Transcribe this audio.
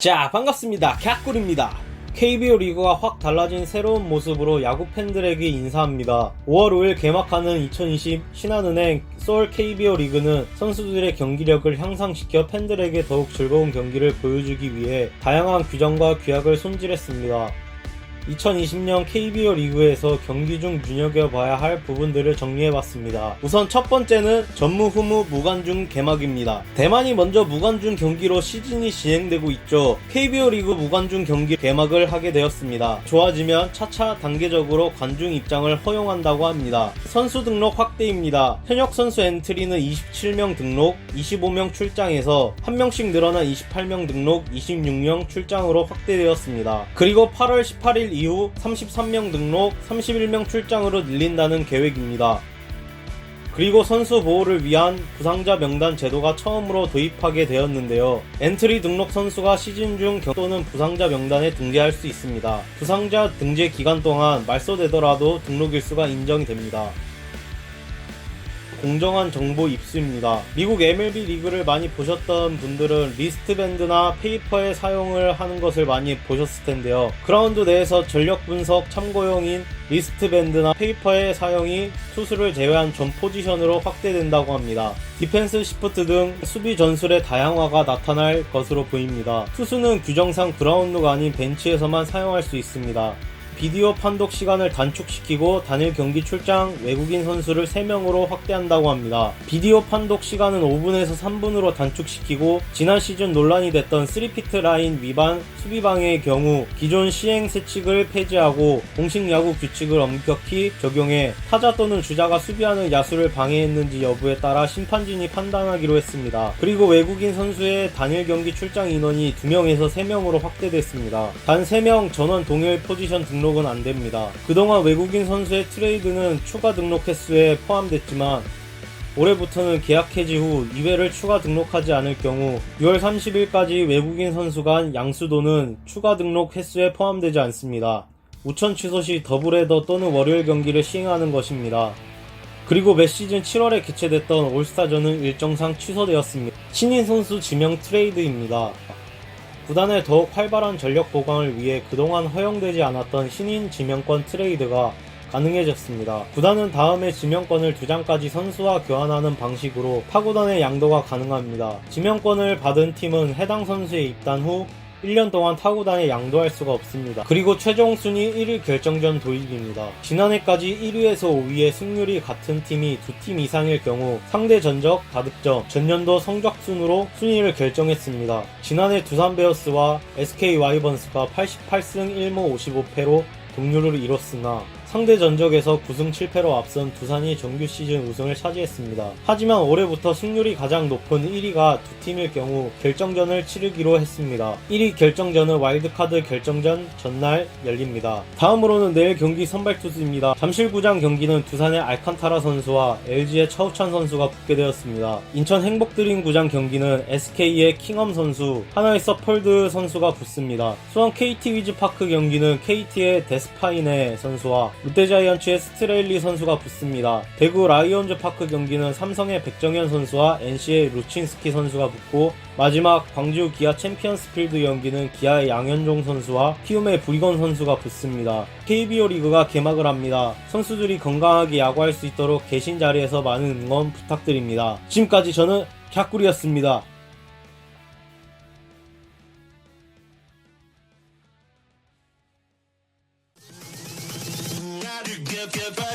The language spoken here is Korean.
자, 반갑습니다. 캬꿀입니다. KBO 리그가 확 달라진 새로운 모습으로 야구 팬들에게 인사합니다. 5월 5일 개막하는 2020 신한은행 서울 KBO 리그는 선수들의 경기력을 향상시켜 팬들에게 더욱 즐거운 경기를 보여주기 위해 다양한 규정과 규약을 손질했습니다. 2020년 KBO 리그에서 경기 중 눈여겨봐야 할 부분들을 정리해봤습니다. 우선 첫 번째는 전무후무 무관중 개막입니다. 대만이 먼저 무관중 경기로 시즌이 진행되고 있죠. KBO 리그 무관중 경기 개막을 하게 되었습니다. 좋아지면 차차 단계적으로 관중 입장을 허용한다고 합니다. 선수 등록 확대입니다. 현역 선수 엔트리는 27명 등록, 25명 출장에서 1명씩 늘어난 28명 등록, 26명 출장으로 확대되었습니다. 그리고 8월 18일 이후 33명 등록, 31명 출장으로 늘린다는 계획입니다. 그리고 선수 보호를 위한 부상자 명단 제도가 처음으로 도입하게 되었는데요. 엔트리 등록 선수가 시즌 중 또는 부상자 명단에 등재할 수 있습니다. 부상자 등재 기간 동안 말소되더라도 등록 일수가 인정이 됩니다. 공정한 정보 입수입니다. 미국 MLB 리그를 많이 보셨던 분들은 리스트밴드나 페이퍼의 사용을 하는 것을 많이 보셨을 텐데요. 그라운드 내에서 전력 분석 참고용인 리스트밴드나 페이퍼의 사용이 투수를 제외한 전 포지션으로 확대된다고 합니다. 디펜스 시프트 등 수비 전술의 다양화가 나타날 것으로 보입니다. 투수는 규정상 그라운드가 아닌 벤치에서만 사용할 수 있습니다. 비디오 판독 시간을 단축시키고 단일 경기 출장 외국인 선수를 3명으로 확대한다고 합니다. 비디오 판독 시간은 5분에서 3분으로 단축시키고 지난 시즌 논란이 됐던 3피트 라인 위반 수비방해의 경우 기존 시행 세칙을 폐지하고 공식 야구 규칙을 엄격히 적용해 타자 또는 주자가 수비하는 야수를 방해했는지 여부에 따라 심판진이 판단하기로 했습니다. 그리고 외국인 선수의 단일 경기 출장 인원이 2명에서 3명으로 확대됐습니다. 단 3명 전원 동일 포지션 등록은 안됩니다. 그동안 외국인 선수의 트레이드는 추가 등록 횟수에 포함됐지만 올해부터는 계약 해지 후 2회를 추가 등록하지 않을 경우 6월 30일까지 외국인 선수 간 양수도는 추가 등록 횟수에 포함되지 않습니다. 우천 취소 시 더블헤더 또는 월요일 경기를 시행하는 것입니다. 그리고 매 시즌 7월에 개최됐던 올스타전은 일정상 취소되었습니다. 신인 선수 지명 트레이드입니다. 구단의 더욱 활발한 전력 보강을 위해 그동안 허용되지 않았던 신인 지명권 트레이드가 가능해졌습니다. 구단은 다음에 지명권을 2장까지 선수와 교환하는 방식으로 타구단의 양도가 가능합니다. 지명권을 받은 팀은 해당 선수의 입단 후 1년 동안 타구단에 양도할 수가 없습니다. 그리고 최종 순위 1위 결정전 도입입니다. 지난해까지 1위에서 5위의 승률이 같은 팀이 2팀 이상일 경우 상대 전적, 다득점, 전년도 성적 순으로 순위를 결정했습니다. 지난해 두산 베어스와 SK 와이번스가 88승 1무 55패로 동률을 이뤘으나 상대 전적에서 9승 7패로 앞선 두산이 정규 시즌 우승을 차지했습니다. 하지만 올해부터 승률이 가장 높은 1위가 두 팀일 경우 결정전을 치르기로 했습니다. 1위 결정전은 와일드카드 결정전 전날 열립니다. 다음으로는 내일 경기 선발 투수입니다. 잠실구장 경기는 두산의 알칸타라 선수와 LG의 차우찬 선수가 붙게 되었습니다. 인천 행복드림 구장 경기는 SK의 킹엄 선수, 하나의 서폴드 선수가 붙습니다. 수원 KT 위즈파크 경기는 KT의 데스파이네 선수와 롯데자이언츠의 스트레일리 선수가 붙습니다. 대구 라이온즈 파크 경기는 삼성의 백정현 선수와 NC의 루친스키 선수가 붙고 마지막 광주 기아 챔피언스필드 경기는 기아의 양현종 선수와 키움의 브리건 선수가 붙습니다. KBO 리그가 개막을 합니다. 선수들이 건강하게 야구할 수 있도록 계신 자리에서 많은 응원 부탁드립니다. 지금까지 저는 캬꿀이었습니다. Goodbye.